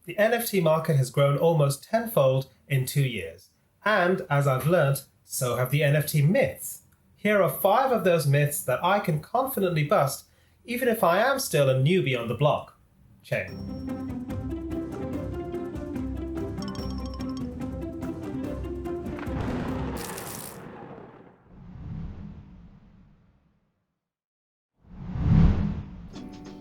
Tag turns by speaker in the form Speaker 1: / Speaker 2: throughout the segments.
Speaker 1: The NFT market has grown almost tenfold in 2 years. And as I've learnt, so have the NFT myths. Here are 5 of those myths that I can confidently bust, even if I am still a newbie on the blockchain.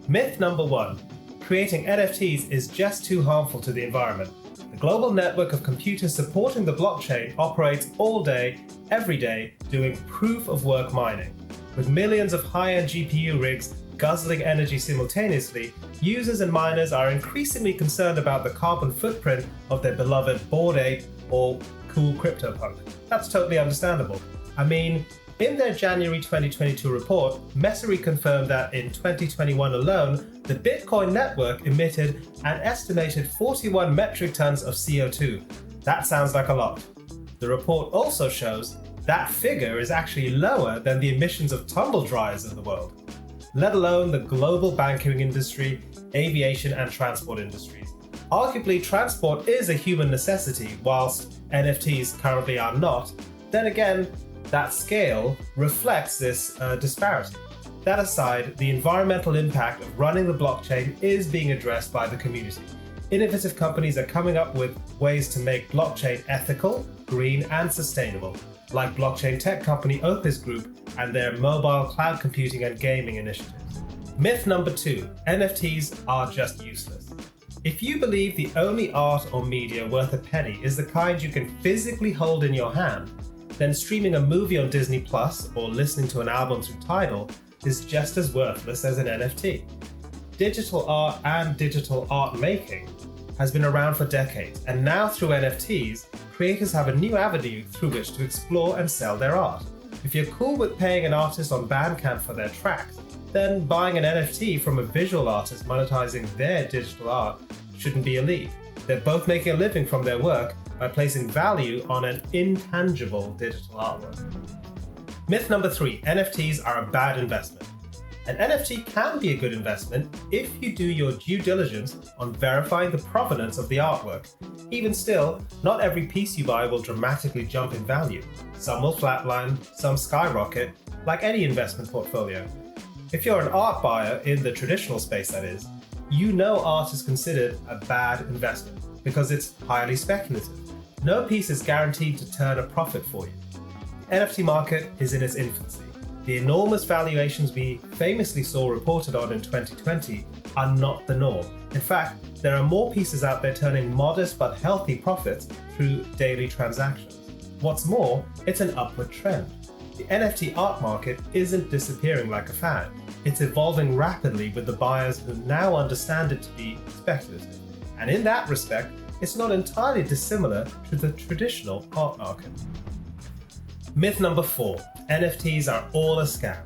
Speaker 1: Myth number 1. Creating NFTs is just too harmful to the environment. The global network of computers supporting the blockchain operates all day, every day, doing proof-of-work mining. With millions of high-end GPU rigs guzzling energy simultaneously, users and miners are increasingly concerned about the carbon footprint of their beloved Bored Ape or cool CryptoPunk. That's totally understandable. I mean, in their January 2022 report, Messari confirmed that in 2021 alone, the Bitcoin network emitted an estimated 41 metric tons of CO2. That sounds like a lot. The report also shows that figure is actually lower than the emissions of tumble dryers in the world, let alone the global banking industry, aviation and transport industries. Arguably, transport is a human necessity, whilst NFTs currently are not. Then again, that scale reflects this disparity. That aside, the environmental impact of running the blockchain is being addressed by the community. Innovative companies are coming up with ways to make blockchain ethical, green, and sustainable, like blockchain tech company OpiPets Group and their mobile cloud computing and gaming initiatives. Myth number 2, NFTs are just useless. If you believe the only art or media worth a penny is the kind you can physically hold in your hand, then streaming a movie on Disney Plus or listening to an album through Tidal is just as worthless as an NFT. Digital art and digital art making has been around for decades, and now through NFTs, creators have a new avenue through which to explore and sell their art. If you're cool with paying an artist on Bandcamp for their tracks, then buying an NFT from a visual artist monetizing their digital art shouldn't be a leap. They're both making a living from their work by placing value on an intangible digital artwork. Myth number 3, NFTs are a bad investment. An NFT can be a good investment if you do your due diligence on verifying the provenance of the artwork. Even still, not every piece you buy will dramatically jump in value. Some will flatline, some skyrocket, like any investment portfolio. If you're an art buyer in the traditional space, that is, you know art is considered a bad investment because it's highly speculative. No piece is guaranteed to turn a profit for you. The NFT market is in its infancy. The enormous valuations we famously saw reported on in 2020 are not the norm. In fact, there are more pieces out there turning modest but healthy profits through daily transactions. What's more, it's an upward trend. The NFT art market isn't disappearing like a fad. It's evolving rapidly with the buyers who now understand it to be speculative. And in that respect, it's not entirely dissimilar to the traditional art market. Myth number 4, NFTs are all a scam.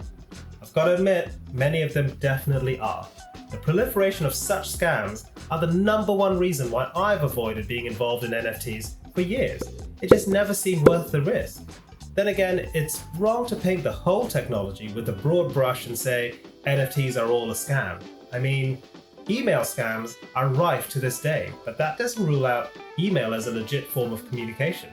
Speaker 1: I've got to admit, many of them definitely are. The proliferation of such scams are the number one reason why I've avoided being involved in NFTs for years. It just never seemed worth the risk. Then again, it's wrong to paint the whole technology with a broad brush and say NFTs are all a scam. I mean, email scams are rife to this day, but that doesn't rule out email as a legit form of communication.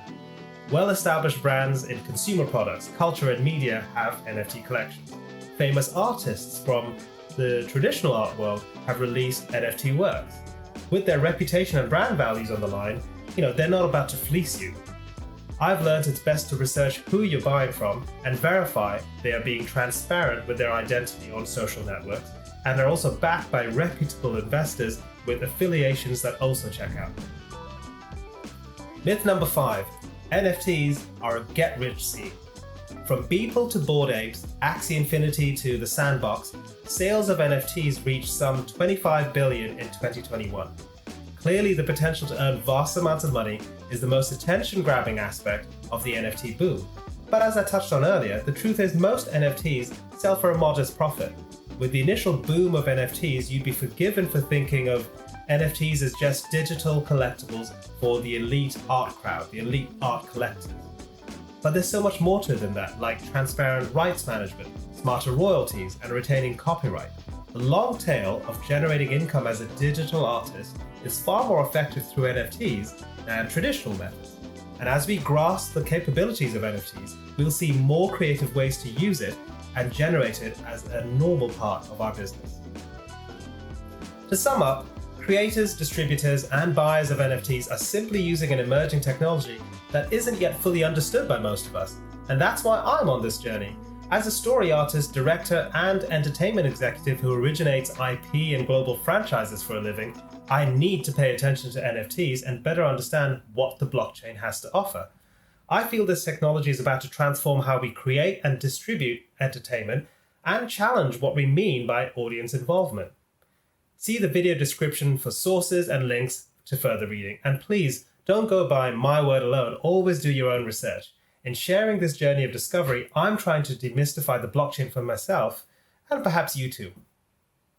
Speaker 1: Well-established brands in consumer products, culture, and media have NFT collections. Famous artists from the traditional art world have released NFT works. With their reputation and brand values on the line, they're not about to fleece you. I've learned it's best to research who you're buying from and verify they are being transparent with their identity on social networks, and they're also backed by reputable investors with affiliations that also check out. Myth number 5, NFTs are a get-rich scheme. From Beeple to Bored Apes, Axie Infinity to The Sandbox, sales of NFTs reached some $25 billion in 2021. Clearly, the potential to earn vast amounts of money is the most attention-grabbing aspect of the NFT boom. But as I touched on earlier, the truth is most NFTs sell for a modest profit. With the initial boom of NFTs, you'd be forgiven for thinking of NFTs as just digital collectibles for the elite art crowd, the elite art collectors. But there's so much more to it than that, like transparent rights management, smarter royalties, and retaining copyright. The long tail of generating income as a digital artist is far more effective through NFTs than traditional methods. And as we grasp the capabilities of NFTs, we'll see more creative ways to use it and generate it as a normal part of our business. To sum up, creators, distributors, and buyers of NFTs are simply using an emerging technology that isn't yet fully understood by most of us. And that's why I'm on this journey. As a story artist, director, and entertainment executive who originates IP and global franchises for a living, I need to pay attention to NFTs and better understand what the blockchain has to offer. I feel this technology is about to transform how we create and distribute entertainment and challenge what we mean by audience involvement. See the video description for sources and links to further reading. And please, don't go by my word alone, always do your own research. In sharing this journey of discovery, I'm trying to demystify the blockchain for myself, and perhaps you too.